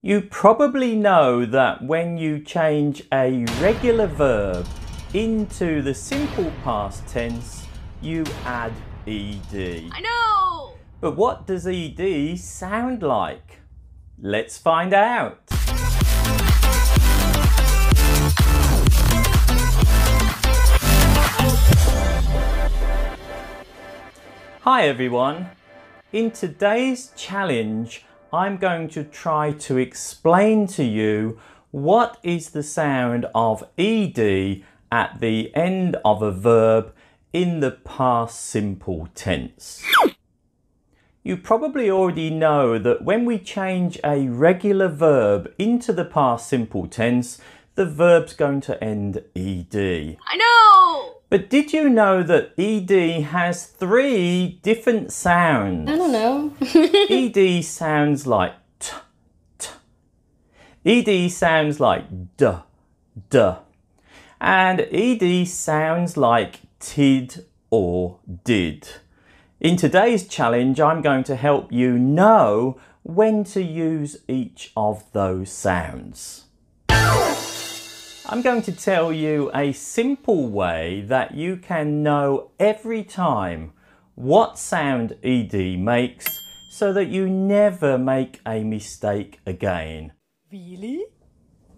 You probably know that when you change a regular verb into the simple past tense, you add ed. I know! But what does ed sound like? Let's find out. Hi everyone. In today's challenge, I'm going to try to explain to you what is the sound of ed at the end of a verb in the past simple tense. You probably already know that when we change a regular verb into the past simple tense, the verb's going to end ed. I know! But did you know that ed has 3 different sounds? I don't know. ed sounds like t, t. ed sounds like d, d. And ed sounds like tid or did. In today's challenge, I'm going to help you know when to use each of those sounds. I'm going to tell you a simple way that you can know every time what sound ed makes so that you never make a mistake again. Really?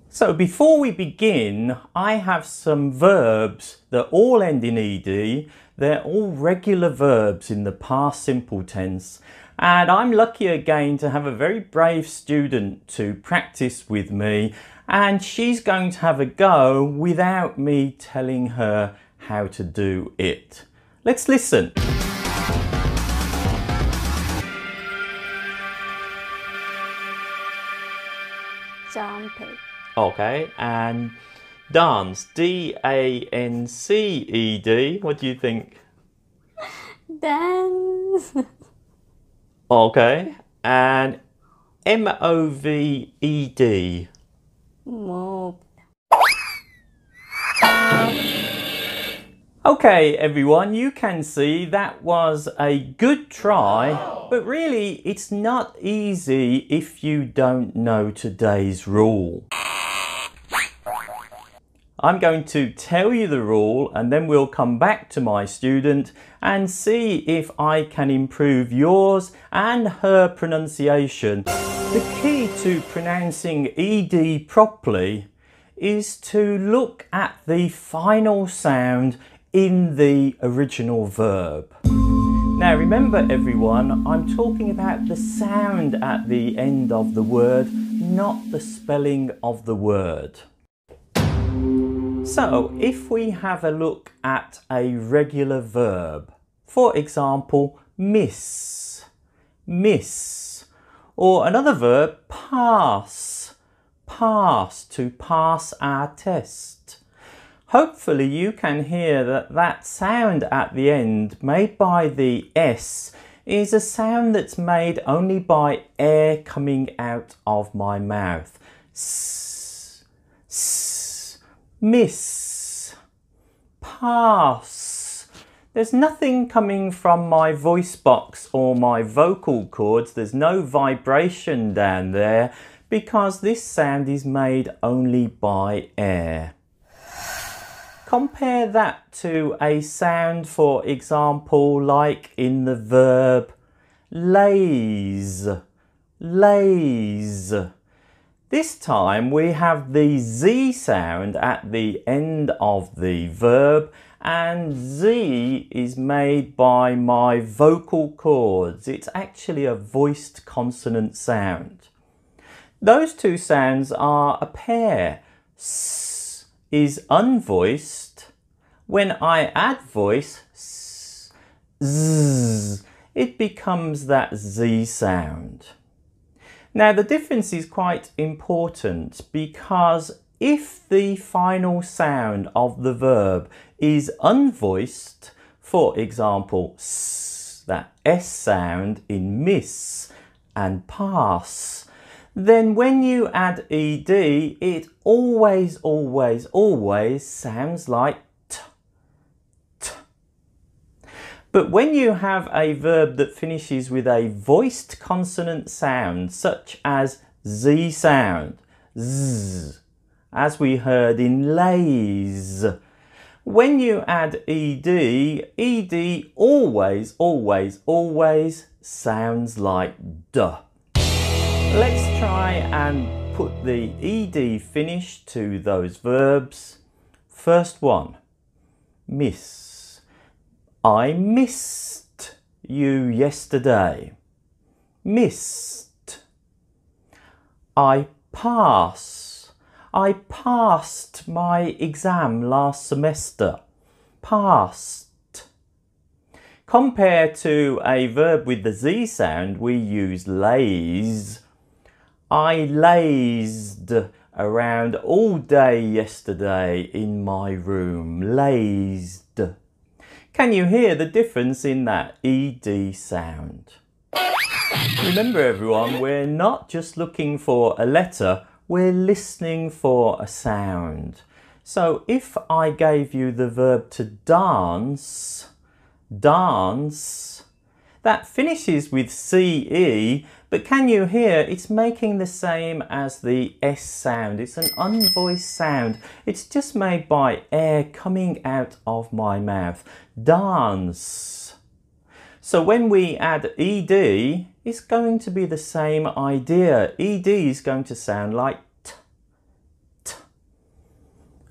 So before we begin, I have some verbs that all end in ed. They're all regular verbs in the past simple tense. And I'm lucky again to have a very brave student to practice with me. And she's going to have a go without me telling her how to do it. Let's listen. Jump. Okay, and dance, D-A-N-C-E-D. What do you think? Dance. Okay, and M-O-V-E-D. Move. Okay, everyone, you can see that was a good try, but really it's not easy if you don't know today's rule. I'm going to tell you the rule and then we'll come back to my student and see if I can improve yours and her pronunciation. The key to pronouncing ed properly is to look at the final sound in the original verb. Now remember everyone, I'm talking about the sound at the end of the word, not the spelling of the word. So if we have a look at a regular verb, for example, miss, miss, or another verb, pass, pass, to pass our test. Hopefully you can hear that that sound at the end made by the S is a sound that's made only by air coming out of my mouth. S, s, miss, pass. There's nothing coming from my voice box or my vocal cords. There's no vibration down there because this sound is made only by air. Compare that to a sound, for example, like in the verb laze, laze. This time we have the Z sound at the end of the verb and Z is made by my vocal cords. It's actually a voiced consonant sound. Those two sounds are a pair. S is unvoiced. When I add voice, s, z, it becomes that Z sound. Now the difference is quite important because if the final sound of the verb is unvoiced, for example, s, that S sound in miss and pass, then when you add ed, it always sounds like t, t. But when you have a verb that finishes with a voiced consonant sound, such as Z sound, z, as we heard in lays. When you add ed always, always, always sounds like duh. Let's try and put the ed finish to those verbs. First one, miss. I missed you yesterday. Missed. I pass. I passed my exam last semester. Passed. Compared to a verb with the Z sound, we use lays. I lazed around all day yesterday in my room. Lazed. Can you hear the difference in that ed sound? Remember everyone, we're not just looking for a letter, we're listening for a sound. So if I gave you the verb to dance, dance, that finishes with CE, but can you hear it's making the same as the S sound? It's an unvoiced sound. It's just made by air coming out of my mouth. Dance. So when we add ed, it's going to be the same idea. Ed is going to sound like t, t.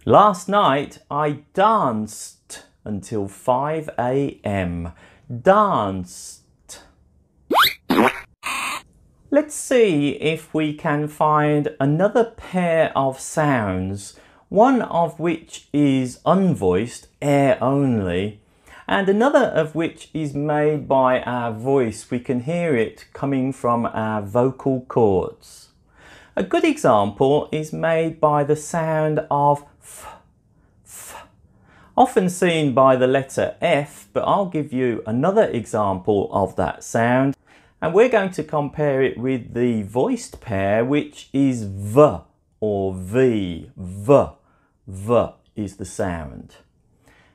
Last night I danced until 5 a.m. Danced. Let's see if we can find another pair of sounds, one of which is unvoiced, air only, and another of which is made by our voice. We can hear it coming from our vocal cords. A good example is made by the sound of f, f, often seen by the letter F, but I'll give you another example of that sound. And we're going to compare it with the voiced pair, which is V or V. V. V is the sound.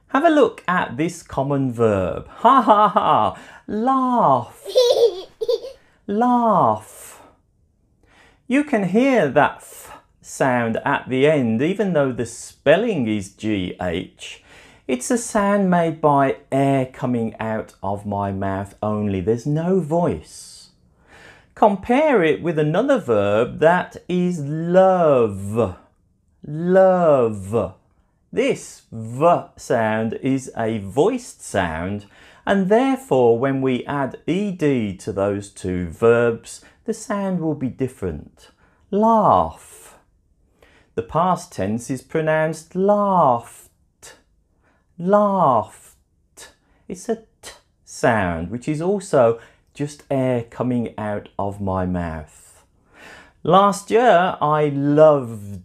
Have a look at this common verb. Ha ha ha. Laugh. Laugh. You can hear that F sound at the end, even though the spelling is GH. It's a sound made by air coming out of my mouth only. There's no voice. Compare it with another verb that is love. Love. This V sound is a voiced sound, and therefore when we add ed to those two verbs, the sound will be different. Laugh. The past tense is pronounced laughed. Laughed. It's a t sound, which is also just air coming out of my mouth. Last year I loved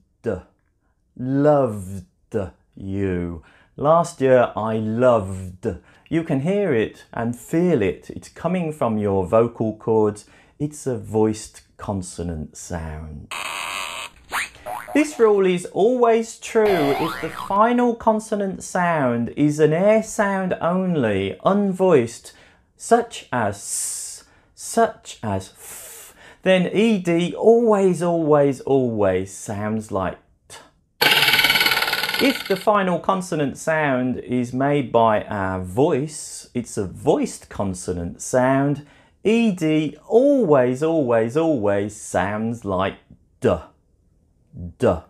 you. Last year I loved. You can hear it and feel it. It's coming from your vocal cords. It's a voiced consonant sound. This rule is always true if the final consonant sound is an air sound only, unvoiced, such as s, such as f, then ed always, always, always sounds like t. If the final consonant sound is made by our voice, it's a voiced consonant sound, ed always, always, always sounds like d. Duh.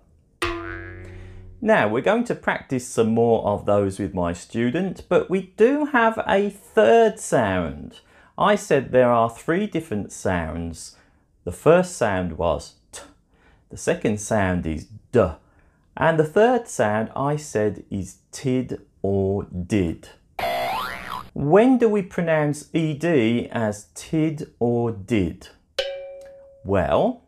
Now we're going to practice some more of those with my student, but we do have a third sound. I said there are 3 different sounds. The first sound was t, the second sound is d, and the third sound I said is tid or did. When do we pronounce ed as tid or did? Well,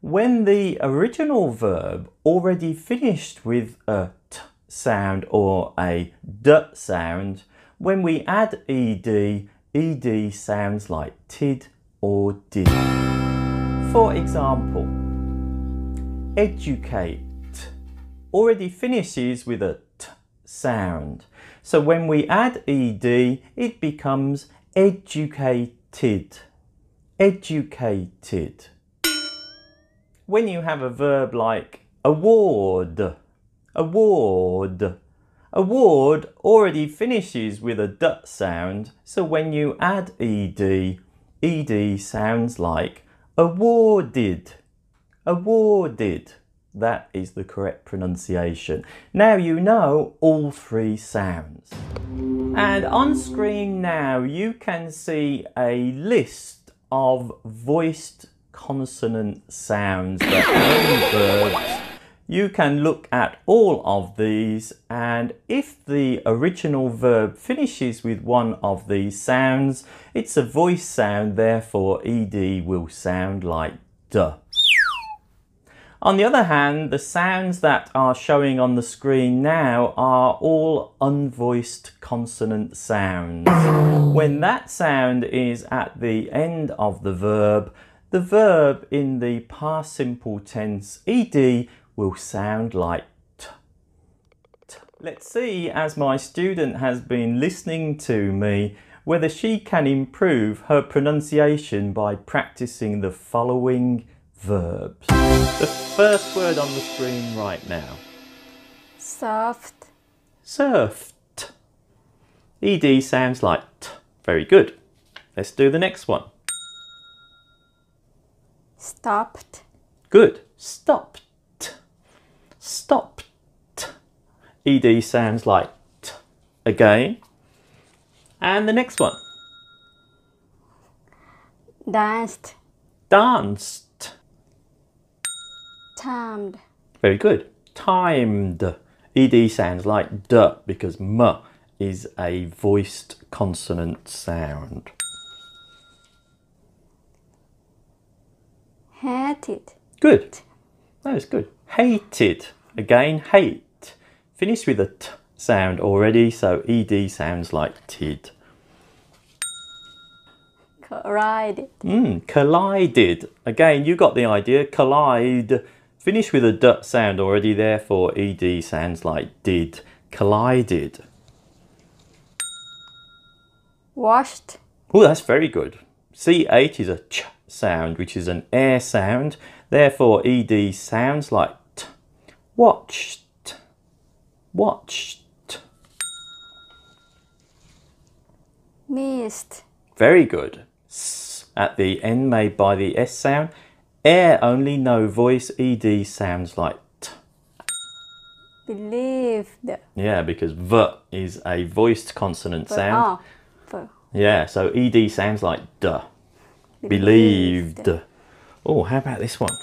when the original verb already finished with a t sound or a d sound, when we add ed, ed sounds like tid or did. For example, educate already finishes with a t sound. So when we add ed, it becomes educated. Educated. when you have a verb like award, award, award already finishes with a d sound, so when you add ed, ed sounds like awarded, awarded. That is the correct pronunciation. Now you know all three sounds. And on screen now you can see a list of voiced consonant sounds that own verbs. You can look at all of these, and if the original verb finishes with one of these sounds, it's a voice sound, therefore ed will sound like d. On the other hand, the sounds that are showing on the screen now are all unvoiced consonant sounds. When that sound is at the end of the verb in the past simple tense, ed will sound like t. Let's see, as my student has been listening to me, whether she can improve her pronunciation by practicing the following verbs. The first word on the screen right now. Soft. Surfed. Ed sounds like t. Very good. Let's do the next one. Stopped. Good. Stopped. Stopped. Ed sounds like t. Again. And the next one. Danced. Danced. Timed. Very good. Timed. Ed sounds like d because m is a voiced consonant sound. Hated. Good. That was good. Hated. Again, hate. Finished with a t sound already, so ed sounds like tid. Collided. Collided. Again, you got the idea. Collide. Finished with a d sound already, therefore ed sounds like did. Collided. Washed. Oh, that's very good. CH is a ch sound, which is an air sound. Therefore, ed sounds like t. Watched. Watched. Missed. Very good. S at the end made by the S sound. Air only, no voice. Ed sounds like t. Believed. Yeah, because v is a voiced consonant sound. Oh, Yeah, so ed sounds like d. Believed. Oh, how about this one?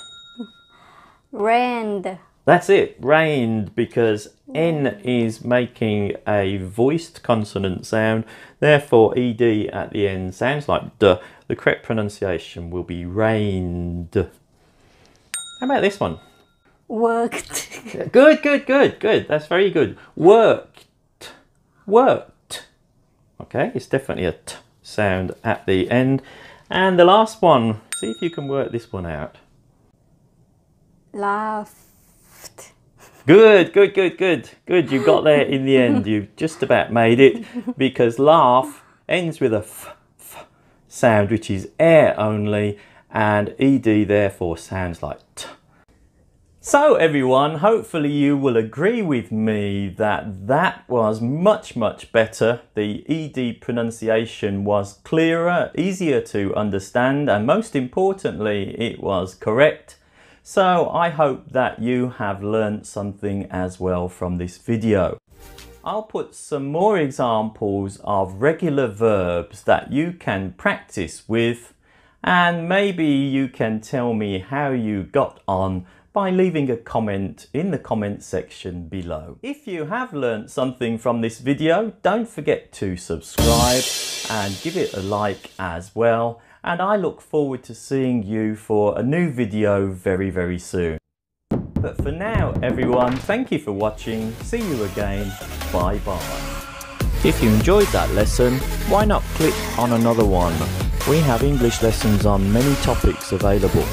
Rained. That's it, rained, because N is making a voiced consonant sound. Therefore, ed at the end sounds like D. The correct pronunciation will be rained. How about this one? Worked. Good, good, good, good. That's very good. Worked. Worked. Okay, it's definitely a T sound at the end. And the last one, see if you can work this one out. Laughed. Good, good, good, good. Good, you got there in the end. You just about made it, because laugh ends with a f sound, which is air only, and ed therefore sounds like t. So everyone, hopefully you will agree with me that that was much, much better. The ed pronunciation was clearer, easier to understand, and most importantly, it was correct. So I hope that you have learnt something as well from this video. I'll put some more examples of regular verbs that you can practice with, and maybe you can tell me how you got on by leaving a comment in the comment section below. If you have learnt something from this video, don't forget to subscribe and give it a like as well. And I look forward to seeing you for a new video very, very soon. But for now, everyone, thank you for watching. See you again. Bye bye. If you enjoyed that lesson, why not click on another one? We have English lessons on many topics available.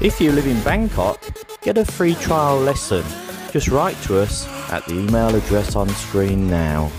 If you live in Bangkok, get a free trial lesson. Just write to us at the email address on screen now.